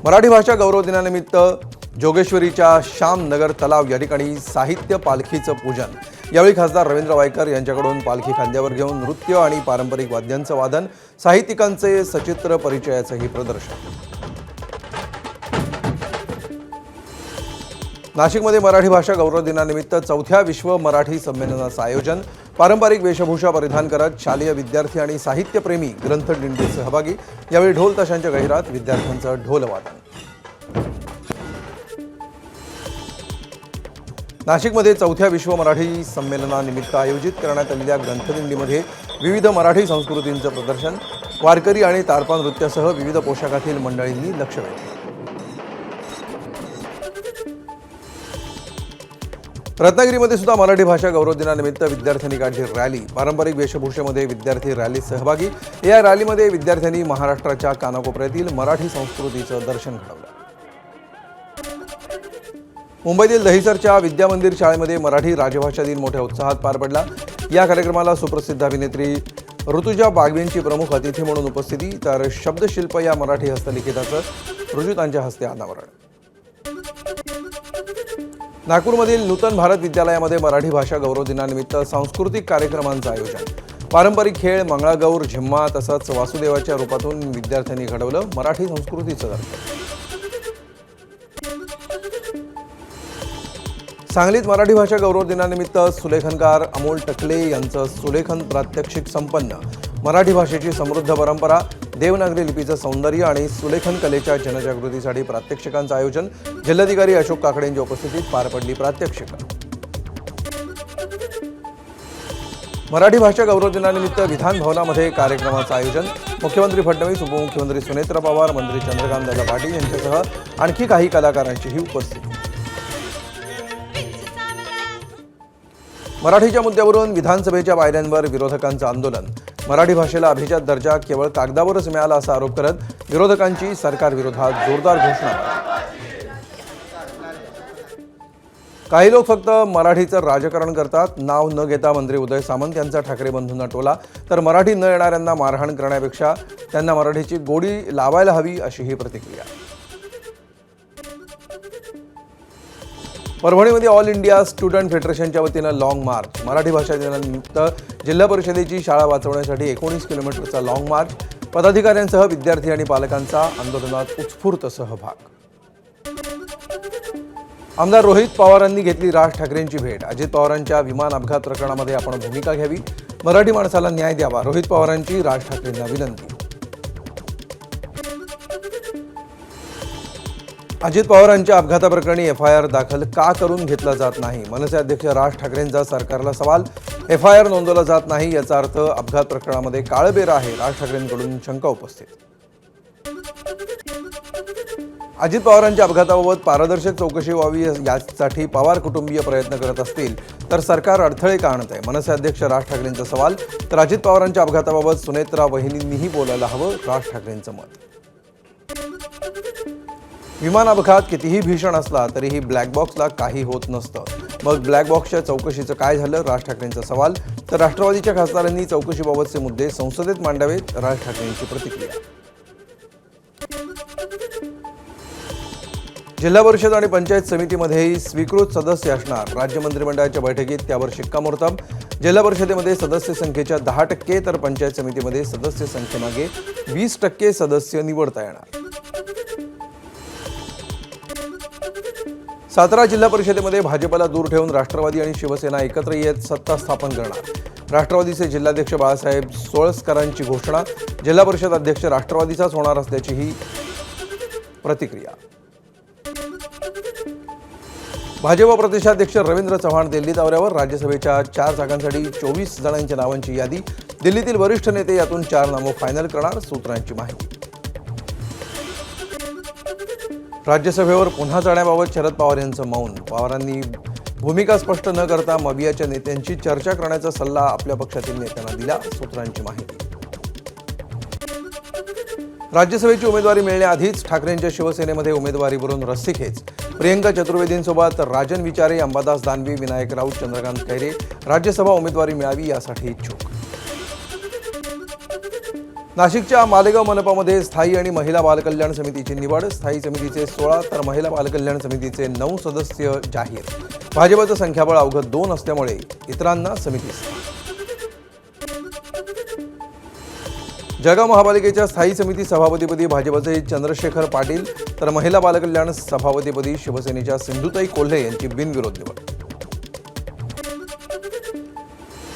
मराठी भाषा गौरव दिनानिमित्त जोगेश्वरीच्या श्यामनगर तलाव या ठिकाणी साहित्य पालखीचं पूजन। यावेळी खासदार रवींद्र वायकर यांच्याकडून पालखी खांद्यावर घेऊन नृत्य आणि पारंपरिक वाद्यांचं वादन, साहित्यिकांचे सचित्र परिचयाचंही प्रदर्शन। नाशिकमध्ये मराठी भाषा गौरव दिनानिमित्त 4थ्या विश्व मराठी संमेलनाचं आयोजन। पारंपरिक वेशभूषा परिधान करत शालेय विद्यार्थी आणि साहित्यप्रेमी ग्रंथदिंडीत सहभागी। यावेळी ढोल ताशांच्या गहिरात विद्यार्थ्यांचं ढोलवादन। नाशिकमध्ये 4थ्या विश्व मराठी संमेलनानिमित्त आयोजित करण्यात आलेल्या ग्रंथदिंडीमध्ये विविध मराठी संस्कृतींचं प्रदर्शन, वारकरी आणि तारपा नृत्यासह विविध पोशाखातील मंडळींनी लक्ष वेधलं। रत्नागिरीमध्ये सुद्धा मराठी भाषा गौरव दिनानिमित्त विद्यार्थ्यांनी काढली रॅली। पारंपरिक वेशभूषेमध्ये विद्यार्थी रॅलीत सहभागी। या रॅलीमध्ये विद्यार्थ्यांनी महाराष्ट्राच्या कानाकोपऱ्यातील मराठी संस्कृतीचं दर्शन घडवलं। मुंबईतील दहिसरच्या विद्या मंदिर शाळेमध्ये मराठी राजभाषा दिन मोठ्या उत्साहात पार पडला। या कार्यक्रमाला सुप्रसिद्ध अभिनेत्री ऋतुजा बागवेंची प्रमुख अतिथी म्हणून उपस्थिती, तर शब्दशिल्प या मराठी हस्तलिखिताचं ऋजुतांच्या हस्ते अनावरण। नागपूरमधील नूतन भारत विद्यालयामध्ये मराठी भाषा गौरव दिनानिमित्त सांस्कृतिक कार्यक्रमांचं आयोजन। पारंपरिक खेळ, मंगळागौर, झिम्मा तसंच वासुदेवाच्या रूपातून विद्यार्थ्यांनी घडवलं मराठी संस्कृतीचं दर्शन। सांगलीत मराठी भाषा गौरव दिनानिमित्त सुलेखनकार अमोल टकले यांचं सुलेखन प्रात्यक्षिक संपन्न। मराठी भाषेची समृद्ध परंपरा, देवनागरी लिपीचं सौंदर्य आणि सुलेखन कलेच्या जनजागृतीसाठी प्रात्यक्षिकांचं आयोजन। जिल्हाधिकारी अशोक काकडे यांच्या उपस्थितीत पार पडली प्रात्यक्षिकं। मराठी भाषा गौरव दिनानिमित्त विधान भवनामध्ये कार्यक्रमाचं आयोजन। मुख्यमंत्री फडणवीस, उपमुख्यमंत्री सुनेत्रा पवार, मंत्री चंद्रकांत दादा पाटील यांच्यासह आणखी काही कलाकारांचीही उपस्थिती। मराठीच्या मुद्द्यावरून विधानसभेच्या पायऱ्यांवर विरोधकांचं आंदोलन। मराठी भाषेला अभिजात दर्जा केवळ कागदावरच मिळाला असा आरोप करत विरोधकांची सरकारविरोधात जोरदार घोषणा। काही लोक फक्त मराठीचं राजकारण करतात, नाव न घेता मंत्री उदय सामंत यांचा ठाकरे बंधूंना टोला, तर मराठी न येणाऱ्यांना मारहाण करण्यापेक्षा त्यांना मराठीची गोडी लावायला हवी अशी ही प्रतिक्रिया। परभणीमध्ये ऑल इंडिया स्टुडंट फेडरेशनच्या वतीनं लॉंग मार्च। मराठी भाषा दिनानिमित्त जिल्हा परिषदेची शाळा वाचवण्यासाठी 19 किलोमीटरचा लॉंग मार्च। पदाधिकाऱ्यांसह विद्यार्थी आणि पालकांचा आंदोलनात उत्स्फूर्त सहभाग। आमदार रोहित पवारांनी घेतली राज ठाकरेंची भेट। अजित पवारांच्या विमान अपघात प्रकरणामध्ये आपण भूमिका घ्यावी, मराठी माणसाला न्याय द्यावा, रोहित पवारांची राज ठाकरेंना विनंती। अजित पवारांच्या अपघाताप्रकरणी एफआयआर दाखल का करून घेतला जात नाही? मनसे अध्यक्ष राज ठाकरेंचा सरकारला सवाल। एफआयआर नोंदवला जात नाही याचा अर्थ अपघात प्रकरणामध्ये काळबेर आहे, राज ठाकरेंकडून शंका उपस्थित। अजित पवारांच्या अपघाताबाबत पारदर्शक चौकशी व्हावी यासाठी पवार कुटुंबीय प्रयत्न करत असतील तर सरकार अडथळे का आणत आहे? मनसे अध्यक्ष राज ठाकरेंचा सवाल। तर अजित पवारांच्या अपघाताबाबत सुनेत्रा वहिनींनीही बोलायला हवं, राज ठाकरेंचं मत। विमान अपघात कितीही भीषण असला तरीही ब्लॅक बॉक्सला काही होत नसतं, मग ब्लॅक बॉक्सच्या चौकशीचं काय झालं? राज ठाकरेंचा सवाल। तर राष्ट्रवादीच्या खासदारांनी चौकशीबाबतचे मुद्दे संसदेत मांडावेत, राज ठाकरेंची प्रतिक्रिया। जिल्हा परिषद आणि पंचायत समितीमध्येही स्वीकृत सदस्य असणार। राज्य मंत्रिमंडळाच्या बैठकीत त्यावर शिक्कामोर्तब। जिल्हा परिषदेमध्ये सदस्य संख्येच्या 10% तर पंचायत समितीमध्ये सदस्य संख्येमागे 20% सदस्य निवडता येणार। सातारा जिल्हा परिषदेमध्ये भाजपला दूर ठेवून राष्ट्रवादी आणि शिवसेना एकत्र येत सत्ता स्थापन करणार। राष्ट्रवादीचे जिल्हाध्यक्ष बाळासाहेब सोळसकरांची घोषणा। जिल्हा परिषद अध्यक्ष राष्ट्रवादीचाच होणार असल्याची ही प्रतिक्रिया। भाजप प्रदेशाध्यक्ष रवींद्र चव्हाण दिल्ली दौऱ्यावर। राज्यसभेच्या 4 जागांसाठी 24 जणांच्या नावांची यादी। दिल्लीतील वरिष्ठ नेते यातून 4 नामं फायनल करणार, सूत्रांची माहिती। राज्यसभेवर पुन्हा जाण्याबाबत शरद पवार यांचं मौन। पवारांनी भूमिका स्पष्ट न करता मवियाच्या नेत्यांची चर्चा करण्याचा सल्ला आपल्या पक्षातील नेत्यांना दिला, सूत्रांची माहिती। राज्यसभेची उमेदवारी मिळण्याआधीच ठाकरेंच्या शिवसेनेमध्ये उमेदवारीवरून रस्सीखेच। प्रियंका चतुर्वेदींसोबत राजन विचारे, अंबादास दानवे, विनायक राऊत, चंद्रकांत खैरे राज्यसभा उमेदवारी मिळावी यासाठी इच्छुक। नाशिकच्या मालेगाव मनपामध्ये स्थायी आणि महिला बालकल्याण समितीची निवड. स्थायी समितीचे 16 तर महिला बालकल्याण समितीचे 9 सदस्य जाहीर. भाजपचं संख्याबळ अवघं 2 असल्यामुळे इतरांना समिती स्थान. जळगाव महापालिकेच्या स्थायी समिती सभापतीपदी भाजपचे चंद्रशेखर पाटील तर महिला बालकल्याण सभापतीपदी शिवसेनेच्या सिंधुताई कोल्हे यांची बिनविरोध निवड.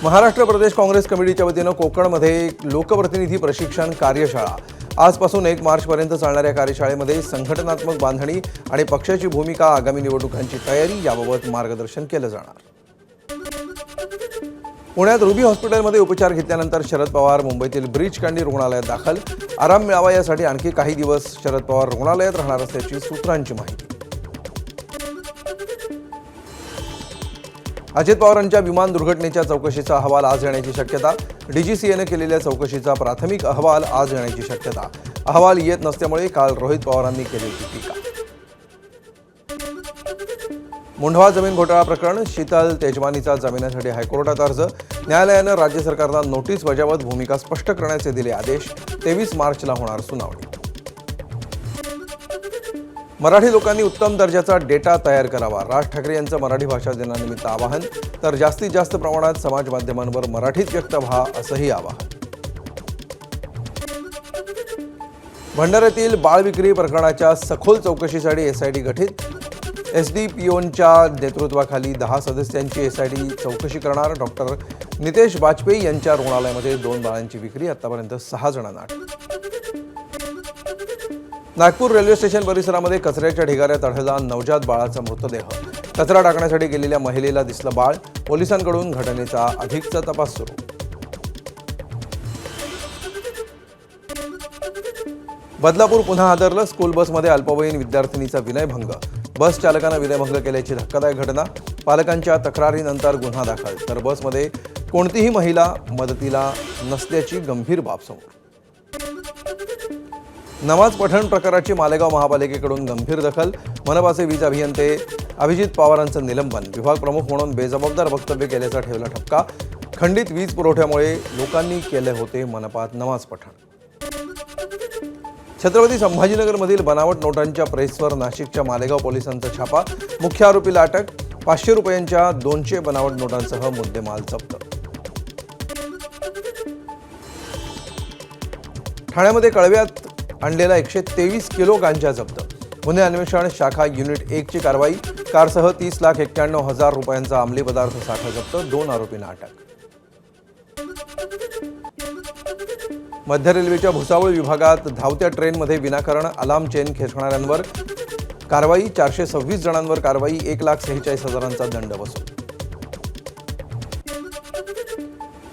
महाराष्ट्र प्रदेश काँग्रेस कमिटीच्या वतीनं कोकणमध्ये लोकप्रतिनिधी प्रशिक्षण कार्यशाळा. आजपासून 1 मार्चपर्यंत चालणाऱ्या कार्यशाळेमध्ये संघटनात्मक बांधणी आणि पक्षाची भूमिका, आगामी निवडणुकांची तयारी याबाबत मार्गदर्शन केलं जाणार. पुण्यात रुबी हॉस्पिटलमध्ये उपचार घेतल्यानंतर शरद पवार मुंबईतील ब्रीच कँडी रुग्णालयात दाखल. आराम मिळावा यासाठी आणखी काही दिवस शरद पवार रुग्णालयात राहणार असल्याची सूत्रांची माहिती. अजित पवारांच्या विमान दुर्घटनेच्या चौकशीचा अहवाल आज येण्याची शक्यता. डीजीसीएने केलेल्या चौकशीचा प्राथमिक अहवाल आज येण्याची शक्यता. अहवाल येत नसल्यामुळे काल रोहित पवारांनी केली टीका. मुंढवा जमीन घोटाळा प्रकरण. शीतल तेजवानीचा जामिनासाठी हायकोर्टात अर्ज. न्यायालयानं राज्य सरकारला नोटीस बजावत भूमिका स्पष्ट करण्याचे दिले आदेश. 23 मार्चला होणार सुनावणी. मराठी लोकांनी उत्तम दर्जाचा डेटा तयार करावा. राज ठाकरे यांचं मराठी भाषा दिनानिमित्त आवाहन. तर जास्तीत जास्त प्रमाणात समाज माध्यमांवर मराठीत व्यक्त व्हा असंही आवाहन. भंडाऱ्यातील बाळविक्री प्रकरणाच्या सखोल चौकशीसाठी एसआयटी गठीत. एसडीपीओंच्या नेतृत्वाखाली 10 सदस्यांची एसआयटी चौकशी करणार. डॉक्टर नितेश बाजपेयी यांच्या रुग्णालयामध्ये 2 बाळांची विक्री. आतापर्यंत 6 जणांना अटक. नागपूर रेल्वे स्टेशन परिसरामध्ये कचऱ्याच्या ढिगाऱ्यात आढळला नवजात बाळाचा मृतदेह. कचरा टाकण्यासाठी गेलेल्या महिलेला दिसलं बाळ. पोलिसांकडून घटनेचा अधिकचा तपास सुरू. बदलापूर पुन्हा हादरलं. स्कूल बसमध्ये अल्पवयीन विद्यार्थिनीचा विनयभंग. बस चालकानं विनयभंग केल्याची धक्कादायक घटना. पालकांच्या तक्रारीनंतर गुन्हा दाखल. तर बसमध्ये कोणतीही महिला मदतीला नसल्याची गंभीर बाब समोर. नमाज पठण प्रकाराची मालेगाव महापालिकेकडून गंभीर दखल. मनपाचे वीज अभियंते अभिजित पवारांचं निलंबन. विभाग प्रमुख म्हणून बेजबाबदार वक्तव्य केल्याचा ठेवला ठपका. खंडित वीज पुरवठ्यामुळे लोकांनी केले होते मनपात नमाज पठण. छत्रपती संभाजीनगरमधील बनावट नोटांच्या प्रेसवर नाशिकच्या मालेगाव पोलिसांचा छापा. मुख्य आरोपीला अटक. 500 रुपयांच्या 200 बनावट नोटांसह मुद्देमाल जप्त. ठाण्यामध्ये कळव्यात आणलेला 123 किलो गांजा जप्त. गुन्हे अन्वेषण शाखा युनिट 1 ची कारवाई. कारसह 30,91,000 रुपयांचा अंमली पदार्थ साठा जप्त. 2 आरोपींना अटक. मध्य रेल्वेच्या भुसावळ विभागात धावत्या ट्रेनमध्ये विनाकारण अलार्म चेन खेचणाऱ्यांवर कारवाई. 426 जणांवर कारवाई. 1,46,000चा दंड वसूल.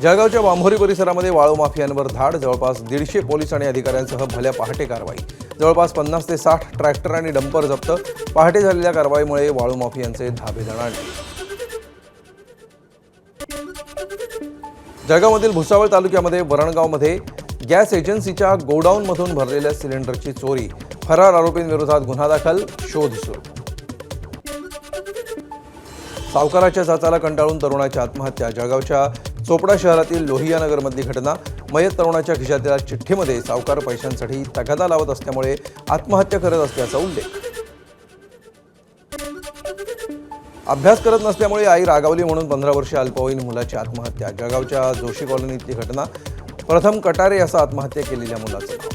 जळगावच्या वांभोरी परिसरामध्ये वाळू माफियांवर धाड. जवळपास 150 पोलीस आणि अधिकाऱ्यांसह भल्या पहाटे कारवाई. जवळपास 50 ते 60 ट्रॅक्टर आणि डंपर जप्त. पहाटे झालेल्या कारवाईमुळे वाळू माफियांचे धाबे दणाणले. जळगावमधील भुसावळ तालुक्यामध्ये वरणगावमध्ये गॅस एजन्सीच्या गोडाऊनमधून भरलेल्या सिलेंडरची चोरी. फरार आरोपींविरोधात गुन्हा दाखल. शोध सुरू. सावकाराच्या जाचाला कंटाळून तरुणाची आत्महत्या. जळगावच्या चोपडा शहरातील लोहियानगरमधली घटना. मयत तरुणाच्या खिशातल्या चिठ्ठीमध्ये सावकार पैशांसाठी तगादा लावत असल्यामुळे आत्महत्या करत असल्याचा उल्लेख. अभ्यास करत नसल्यामुळे आई रागावली म्हणून 15 वर्षीय अल्पवयीन मुलाची आत्महत्या. जळगावच्या जोशी कॉलनीतली घटना. प्रथम कटारे असं आत्महत्या केलेल्या मुलाचं नाव.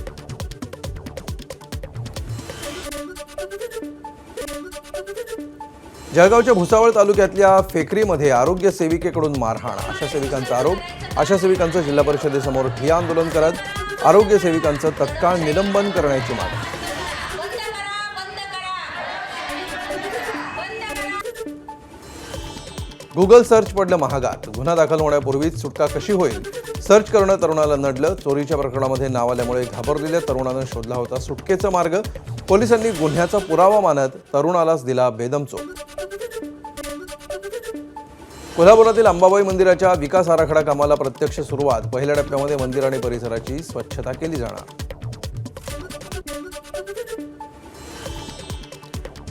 जळगावच्या भुसावळ तालुक्यातल्या फेकरीमध्ये आरोग्य सेविकेकडून मारहाण. आशा सेविकांचा आरोप. आशा सेविकांचं जिल्हा परिषदेसमोर ठिय्या आंदोलन करत आरोग्य सेविकांचं तत्काळ निलंबन करण्याची मागणी. गुगल सर्च पडलं महागात. गुन्हा दाखल होण्यापूर्वीच सुटका कशी होईल? सर्च करणं तरुणाला नडलं. चोरीच्या प्रकरणामध्ये नाव आल्यामुळे घाबरलेल्या तरुणानं शोधला होता सुटकेचा मार्ग. पोलिसांनी गुन्ह्याचा पुरावा मानत तरुणालाच दिला बेदम चोप. कोल्हापुरातील अंबाबाई मंदिराच्या विकास आराखडा कामाला प्रत्यक्ष सुरुवात. पहिल्या टप्प्यामध्ये मंदिर आणि परिसराची स्वच्छता केली जाणार.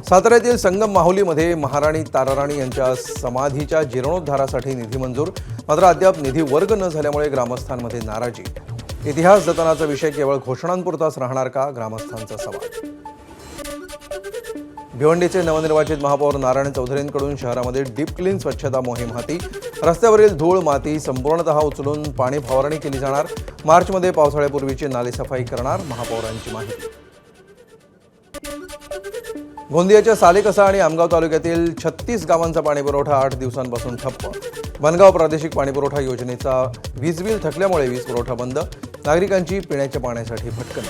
साताऱ्यातील संगम माहुलीमध्ये महाराणी ताराराणी यांच्या समाधीच्या जीर्णोद्धारासाठी निधी मंजूर. मात्र अद्याप निधी वर्ग न झाल्यामुळे ग्रामस्थांमध्ये नाराजी. इतिहास जतनाचा विषय केवळ घोषणांपुरताच राहणार का, ग्रामस्थांचा सवाल. भिवंडीचे नवनिर्वाचित महापौर नारायण चौधरींकडून शहरामध्ये डीप क्लीन स्वच्छता मोहीम हाती. रस्त्यावरील धूळ माती संपूर्णतः उचलून पाणी फवारणी केली जाणार. मार्चमध्ये पावसाळ्यापूर्वीची नालेसफाई करणार महापौरांची माहिती. गोंदियाच्या सालेकसा आणि आमगाव तालुक्यातील 36 गावांचा पाणीपुरवठा 8 दिवसांपासून ठप्प. बनगाव प्रादेशिक पाणीपुरवठा योजनेचा वीज बिल थकल्यामुळे वीज पुरवठा बंद. नागरिकांची पिण्याच्या पाण्यासाठी भटकंती.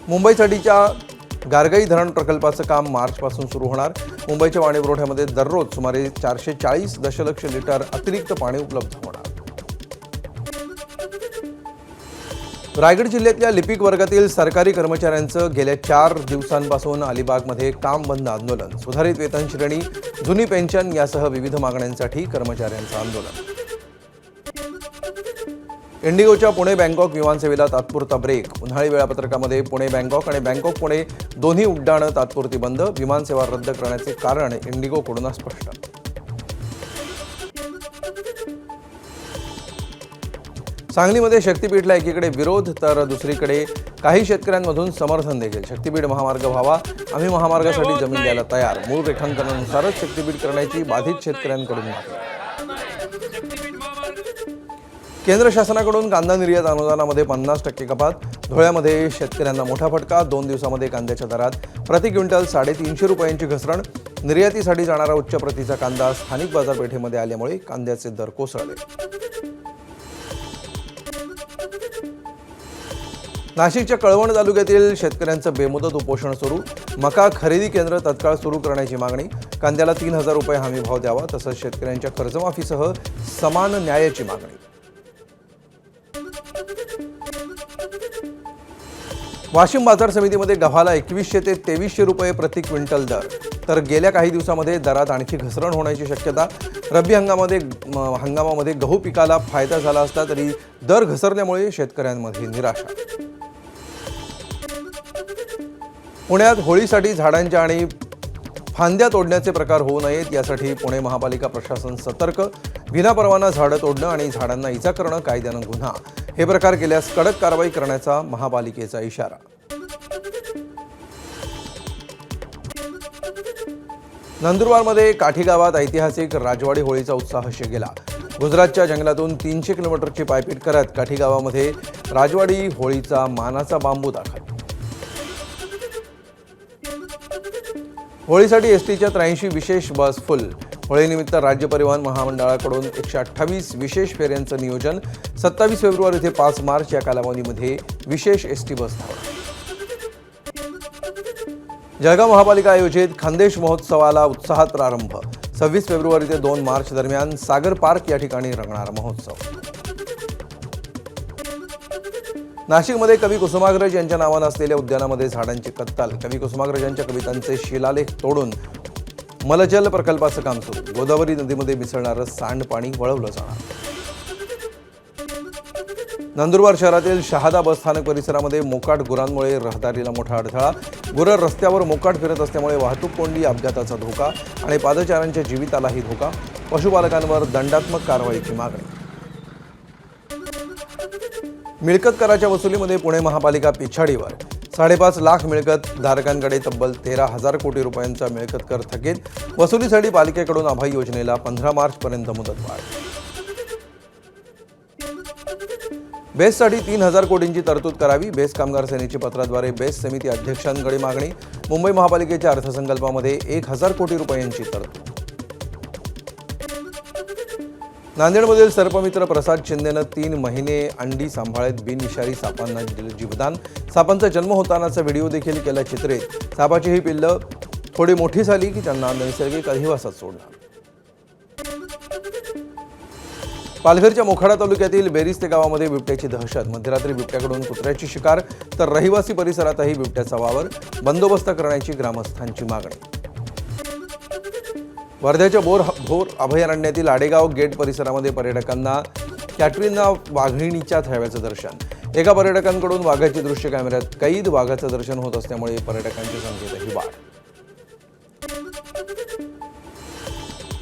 मुंबईसाठीच्या गारगाई धरण प्रकल्पाचं काम मार्चपासून सुरू होणार. मुंबईच्या पाणीपुरवठ्यामध्ये दररोज सुमारे 440 दशलक्ष लिटर अतिरिक्त पाणी उपलब्ध होणार. रायगड जिल्ह्यातल्या लिपिक वर्गातील सरकारी कर्मचाऱ्यांचं गेल्या 4 दिवसांपासून अलिबागमध्ये काम बंद आंदोलन. सुधारित वेतन श्रेणी, जुनी पेन्शन यासह विविध मागण्यांसाठी कर्मचाऱ्यांचं आंदोलन. इंडिगोच्या पुणे बँकॉक विमानसेवेला तात्पुरता ब्रेक. उन्हाळी वेळापत्रकामध्ये पुणे बँकॉक आणि बँकॉक पुणे दोन्ही उड्डाणं तात्पुरती बंद. विमानसेवा रद्द करण्याचे कारण इंडिगोकडून स्पष्ट. सांगलीमध्ये शक्तीपीठला एकीकडे विरोध तर दुसरीकडे काही शेतकऱ्यांमधून समर्थन देखील. शक्तीपीठ महामार्ग व्हावा, आम्ही महामार्गासाठी जमीन द्यायला तयार. मूळ रेखांकनानुसारच शक्तीपीठ करण्याची बाधित शेतकऱ्यांकडून मागणी. केंद्र शासनाकडून कांदा निर्यात अनुदानामध्ये 50% कपात. धुळ्यामध्ये शेतकऱ्यांना मोठा फटका. 2 दिवसामध्ये कांद्याच्या दरात प्रति क्विंटल 350 रुपयांची घसरण. निर्यातीसाठी जाणारा उच्च प्रतीचा कांदा स्थानिक बाजारपेठेमध्ये आल्यामुळे कांद्याचे दर कोसळले. नाशिकच्या कळवण तालुक्यातील शेतकऱ्यांचं बेमुदत उपोषण सुरू. मका खरेदी केंद्र तत्काळ सुरू करण्याची मागणी. कांद्याला 3000 रुपये हमी भाव द्यावा, तसंच शेतकऱ्यांच्या कर्जमाफीसह समान न्यायाची मागणी. वाशिम बाजार समितीमध्ये गव्हाला 2100 ते 2300 रुपये प्रति क्विंटल दर. तर गेल्या काही दिवसामध्ये दरात आणखी घसरण होण्याची शक्यता. रब्बी हंगामामध्ये गहू पिकाला फायदा झाला असला तरी दर घसरल्यामुळे शेतकऱ्यांमध्ये निराशा. पुण्यात होळीसाठी झाडांच्या आणि फांद्या तोडण्याचे प्रकार होऊ नयेत यासाठी पुणे महापालिका प्रशासन सतर्क. विनापरवाना झाडं तोडणं आणि झाडांना इजा करणं कायद्यानं गुन्हा. हे प्रकार केल्यास कडक कारवाई करण्याचा महापालिकेचा इशारा. नंदुरबारमध्ये काठी गावात ऐतिहासिक राजवाडी होळीचा उत्साह शिगेला. गुजरातच्या जंगलातून 300 किलोमीटरची पायपीट करत काठी गावामध्ये राजवाडी होळीचा मानाचा बांबू दाखल. होळीसाठी एसटीच्या 83 विशेष बस फुल. होळीनिमित्त राज्य परिवहन महामंडळाकडून 128 विशेष फेऱ्यांचं नियोजन. 27 फेब्रुवारी ते 5 मार्च या कालावधीमध्ये विशेष एसटी बस धावणार. जळगाव महापालिका आयोजित खानदेश महोत्सवाला उत्साहात प्रारंभ. 26 फेब्रुवारी ते 2 मार्च दरम्यान सागर पार्क या ठिकाणी रंगणार महोत्सव. नाशिकमध्ये कवी कुसुमाग्रज यांच्या नावानं असलेल्या उद्यानामध्ये झाडांची कत्तल. कवी कुसुमाग्रज यांच्या कवितांचे शिलालेख तोडून मलजल प्रकल्पाचं काम सुरू. गोदावरी नदीमध्ये मिसळणारं सांडपाणी वळवलं जाणार. नंदुरबार शहरातील शहादा बस स्थानक परिसरामध्ये मोकाट गुरांमुळे रहदारीला मोठा अडथळा. गुरं रस्त्यावर मोकाट फिरत असल्यामुळे वाहतूक कोंडी, अपघाताचा धोका आणि पादचाऱ्यांच्या जीवितालाही धोका. पशुपालकांवर दंडात्मक कारवाईची मागणी. मिळकत कराच्या वसुलीमध्ये पुणे महापालिका पिछाडीवर. 5.5 लाख मिळकत धारकांकडे तब्बल 13,000 कोटी रुपयांचा मिळकत कर थकीत. वसुलीसाठी पालिकेकडून अभय योजनेला 15 मार्चपर्यंत मुदतवाढ. बेस्टसाठी 3,000 कोटींची तरतूद करावी. बेस्ट कामगार सेनेची पत्राद्वारे बेस्ट समिती अध्यक्षांकडे मागणी. मुंबई महापालिकेच्या अर्थसंकल्पामध्ये 1,000 कोटी रुपयांची तरतूद. नांदेडमधील सर्पमित्र प्रसाद शिंदेनं 3 महिने अंडी सांभाळत बिनविषारी सापांना दिलं जीवदान. सापांचा जन्म होतानाचा व्हिडिओ देखील केला चित्रित. सापाची ही पिल्लं थोडी मोठी झाली की त्यांना नैसर्गिक अधिवासात सोडणार. पालघरच्या मोखाडा तालुक्यातील बेरिस्ते गावामध्ये बिबट्याची दहशत. मध्यरात्री बिबट्याकडून कुत्र्याची शिकार तर रहिवासी परिसरातही बिबट्याचा वावर. बंदोबस्त करण्याची ग्रामस्थांची मागणी. वर्ध्याच्या भोर अभयारण्यातील आडेगाव गेट परिसरामध्ये पर्यटकांना कॅटरीना वाघिणीच्या थव्याचं दर्शन. एका पर्यटकांकडून वाघाची दृश्य कॅमेऱ्यात कैद. वाघाचं दर्शन होत असल्यामुळे पर्यटकांच्या संख्येतही वाढ.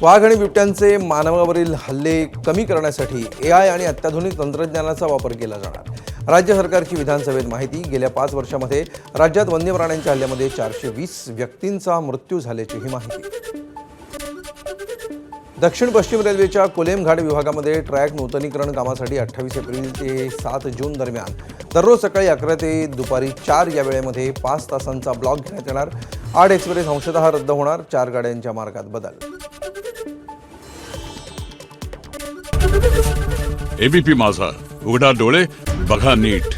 वाघ आणि बिबट्यांचे मानवावरील हल्ले कमी करण्यासाठी AI आणि अत्याधुनिक तंत्रज्ञानाचा वापर केला जाणार। राज्य सरकारची विधानसभेत माहिती। गेल्या 5 वर्षांमध्ये राज्यात वन्य प्राण्यांच्या हल्ल्यामध्ये 420 व्यक्तींचा मृत्यू झाल्याचीही माहिती। दक्षिण पश्चिम रेल्वेच्या कोलेम घाट विभागामध्ये ट्रॅक नूतनीकरण कामासाठी 28 एप्रिल ते 7 जून दरम्यान दररोज सकाळी 11 ते दुपारी 4 या वेळेमध्ये 5 तासांचा ब्लॉक घेण्यात येणार। 8 एक्सप्रेस अंशतः रद्द होणार। 4 गाड्यांच्या मार्गात बदल। एबीपी माझा, उघडा डोळे बघा नीट।